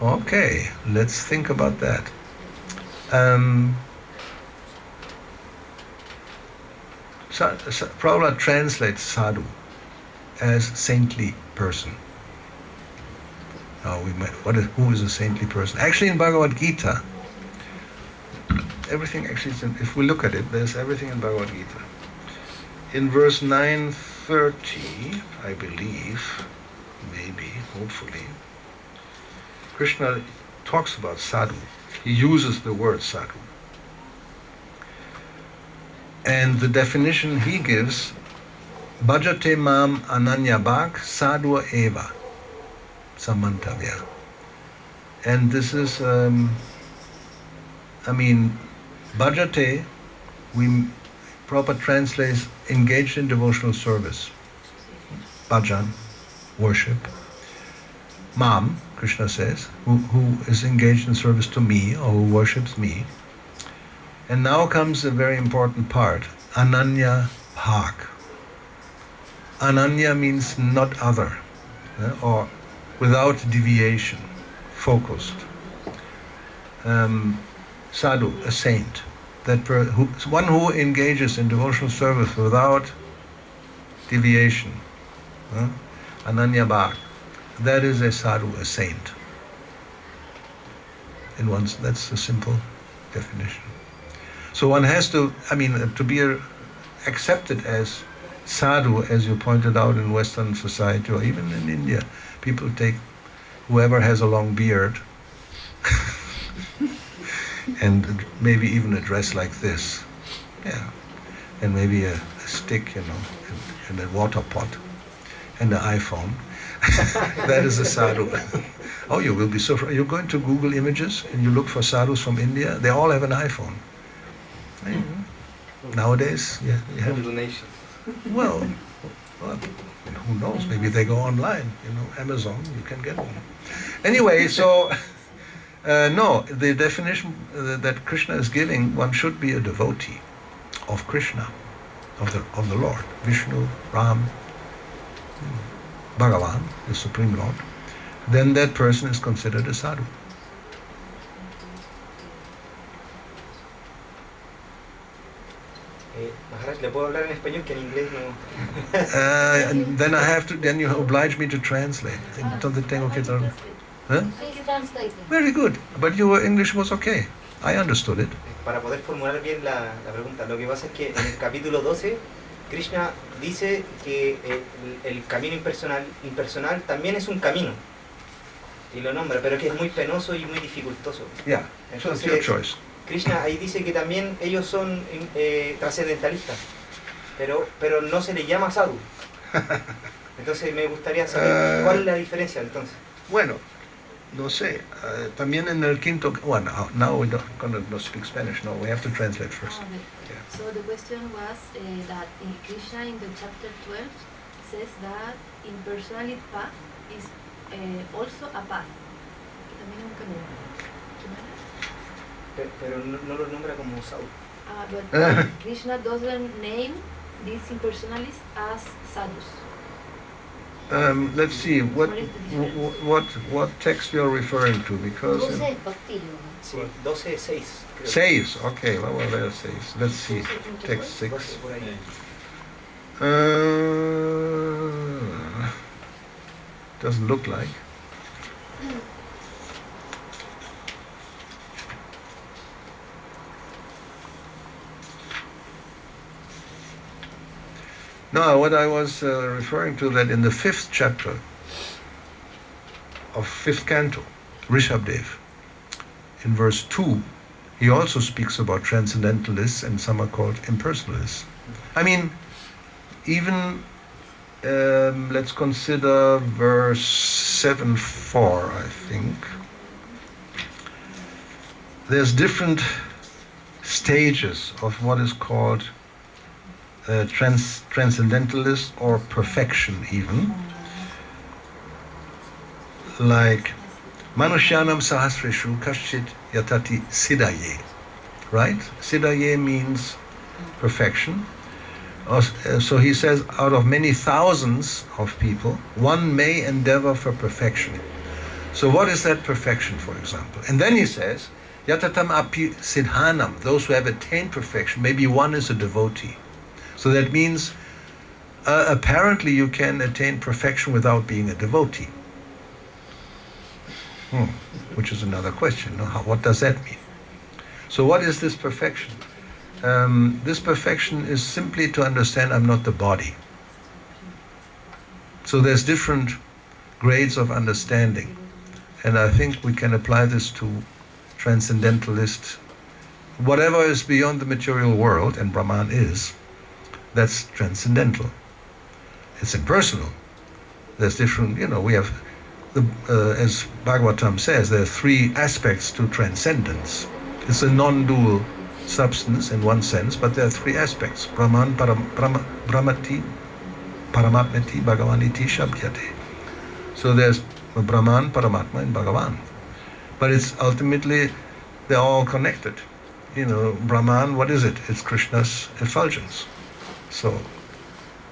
Okay, let's think about that. Prabhupada translates sadhu as saintly person. Now who is a saintly person? Actually, in Bhagavad Gita, everything actually, if we look at it, there's everything in Bhagavad Gita. In verse 930, I believe, maybe, hopefully, Krishna talks about sadhu. He uses the word sadhu. And the definition he gives, bhajate mam ananyabhak sadhu eva samantavya. And this is, bhajate, proper translates engaged in devotional service. Bhajan, worship. Mam, Krishna says, who is engaged in service to me or who worships me. And now comes a very important part, Ananya Bhak. Ananya means not other, or without deviation, focused. Sadhu, a saint, one who engages in devotional service without deviation. Ananya Bhak. That is a sadhu, a saint. That's a simple definition. So one has to be accepted as sadhu, as you pointed out in Western society or even in India, people take whoever has a long beard and maybe even a dress like this, and maybe a stick, and a water pot and an iPhone. That is a sadhu. Oh, you will be so. You're going to Google Images and you look for sadhus from India. They all have an iPhone. Nowadays, you have donations. Well, who knows? Maybe they go online. Amazon. You can get one. Anyway, so no, the definition that Krishna is giving, one should be a devotee of Krishna, of the Lord, Vishnu, Ram, Bhagavan, the Supreme Lord. Then that person is considered a sadhu. Maharaj, ¿le puedo hablar en español que en inglés no? And then you oblige me to translate. Entonces tengo que Huh? Very good. But your English was okay. I understood it. Para poder formular bien la pregunta, lo que pasa es que en el capítulo 12, Krishna dice que el camino impersonal también es un camino. Y lo nombra, pero que es muy penoso y muy dificultoso. Yeah, so it's your choice. Krishna ahí dice que también ellos son trascendentalistas, pero no se les llama sadhu. Entonces me gustaría saber cuál es la diferencia entonces. Bueno, no sé. También en el quinto. Well, now we're not going to speak Spanish. No, we have to translate first. Yeah. So the question was that in Krishna in the chapter 12 says that impersonality path is also a path. También un camino. Pero no lo nombra como sadhu. But Krishna doesn't name these impersonalists as sadhus. Let's see what text you're referring to, because 12:6. 6. Okay, well, there's 6. Let's see, text 6. Doesn't look like. No, what I was referring to, that in the 5th chapter of 5th canto, Rishabdev, in verse 2, he also speaks about transcendentalists, and some are called impersonalists. I mean, even, let's consider verse 7:4, I think. There's different stages of what is called transcendentalist or perfection even. Like, Manushyanam sahasreshu kaschit yatati siddhaye. Right? Siddhaye means perfection. So he says, out of many thousands of people, one may endeavor for perfection. So what is that perfection, for example? And then he says, Yatatam api siddhanam, those who have attained perfection, maybe one is a devotee. So that means apparently you can attain perfection without being a devotee. Which is another question. No? What does that mean? So what is this perfection? This perfection is simply to understand I'm not the body. So there's different grades of understanding. And I think we can apply this to transcendentalists. Whatever is beyond the material world, and Brahman is, that's transcendental. It's impersonal. There's different, we have, as Bhagavatam says, there are three aspects to transcendence. It's a non-dual substance in one sense, but there are three aspects. Brahman, Brahmati, Paramatmati, Bhagavaniti, Shabdyate. So there's Brahman, Paramatma, and Bhagavan. But it's ultimately, they're all connected. Brahman, what is it? It's Krishna's effulgence. So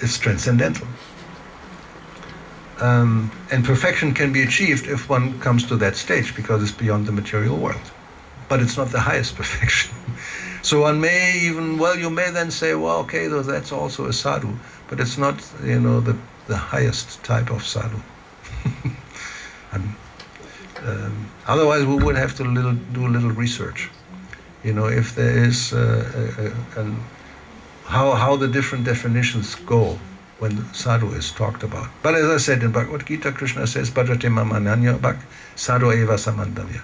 it's transcendental. And perfection can be achieved if one comes to that stage, because it's beyond the material world. But it's not the highest perfection. So one may even, you may then say, okay, that's also a sadhu, but it's not, the highest type of sadhu. Otherwise we would have to do a little research. If there is, how the different definitions go when sadhu is talked about. But as I said in Bhagavad Gita, Krishna says, Bhajate mamananya bhak sadhu eva samandavya.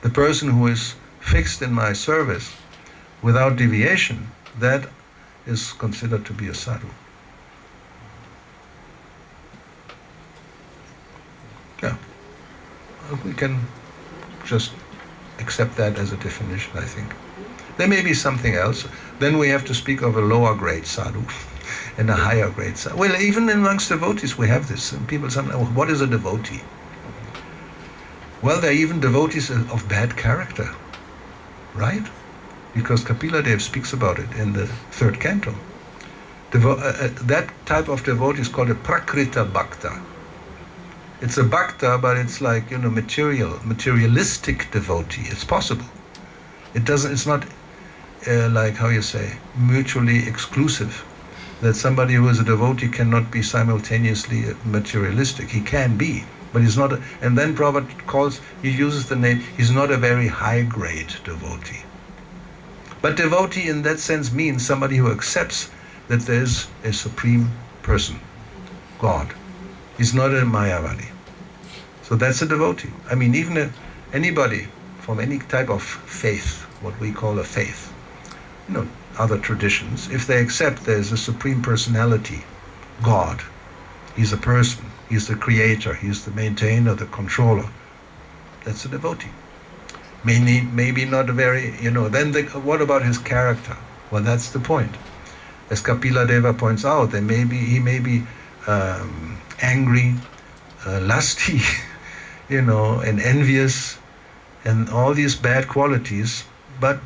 The person who is fixed in my service without deviation, that is considered to be a sadhu. Yeah. We can just accept that as a definition, I think. There may be something else. Then we have to speak of a lower grade sadhu and a higher grade sadhu. Well, even amongst devotees we have this. And people sometimes, what is a devotee? Well, there are even devotees of bad character, right? Because Kapila Dev speaks about it in the third canto. That type of devotee is called a prakrita bhakta. It's a bhakta, but it's like, materialistic devotee. It's possible. It's not like, how you say, mutually exclusive. That somebody who is a devotee cannot be simultaneously materialistic. He can be, but he's not. And then Prabhupada uses the name, he's not a very high grade devotee. But devotee in that sense means somebody who accepts that there is a supreme person, God. He's not a Mayavadi. So that's a devotee. I mean, even anybody from any type of faith, what we call a faith, other traditions, if they accept there's a supreme personality, God, he's a person, he's the creator, he's the maintainer, the controller, that's a devotee. Maybe not a very, then what about his character? Well, that's the point. As Kapila Deva points out, he may be angry, lusty, and envious, and all these bad qualities, but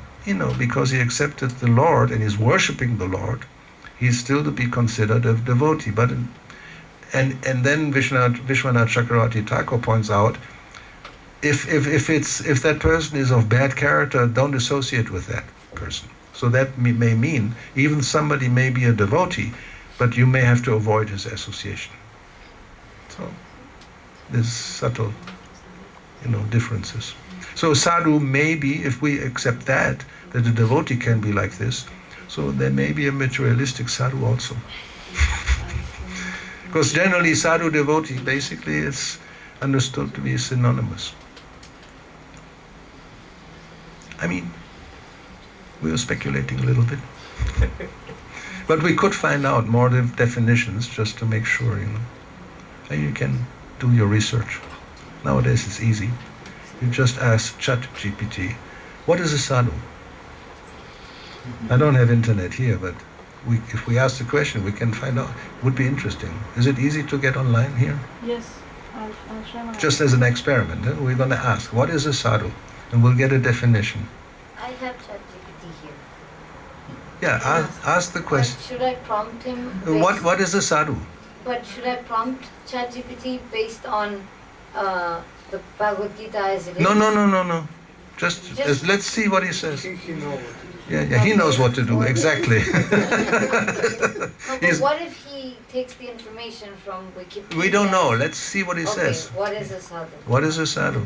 because he accepted the Lord and is worshipping the Lord, he's still to be considered a devotee. But and then Vishwanath Chakravarti Thakur points out, if that person is of bad character, don't associate with that person. So that may mean even somebody may be a devotee, but you may have to avoid his association. So there's subtle, differences. So sadhu may be, if we accept that a devotee can be like this, so there may be a materialistic sadhu also. Because generally sadhu devotee, basically it's understood to be synonymous. I mean, we are speculating a little bit. But we could find out more definitions just to make sure, And you can do your research. Nowadays it's easy. You just ask ChatGPT, what is a sadhu? I don't have internet here, but if we ask the question, we can find out. It would be interesting. Is it easy to get online here? Yes, I'll try my Just as an experiment, we're going to ask, what is a sadhu? And we'll get a definition. I have ChatGPT here. Yeah, ask the question. Should I prompt him? What is a sadhu? But should I prompt ChatGPT based on the Bhagavad Gita as it is? No. Just let's see what he says. He knows. Yeah, he knows what to do, exactly. No, but He's- what if he takes the information from Wikipedia? We don't know. Let's see what he Okay, says. what is a sadhu? What is a sadhu?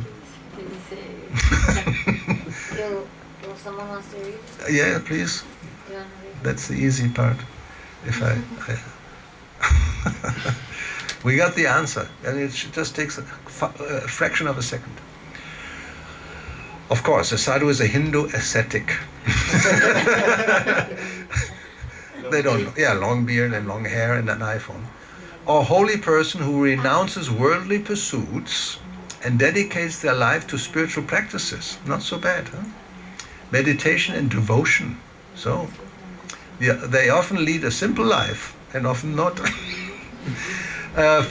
If someone wants to read it, Yeah, please. you want to read it? That's the easy part. If I we got the answer, and it just takes a fraction of a second. Of course, a sadhu is a Hindu ascetic. They don't know. Yeah, long beard and long hair and an iPhone. Or holy person who renounces worldly pursuits and dedicates their life to spiritual practices. Not so bad, huh? Meditation and devotion. So, they often lead a simple life and often not. Focus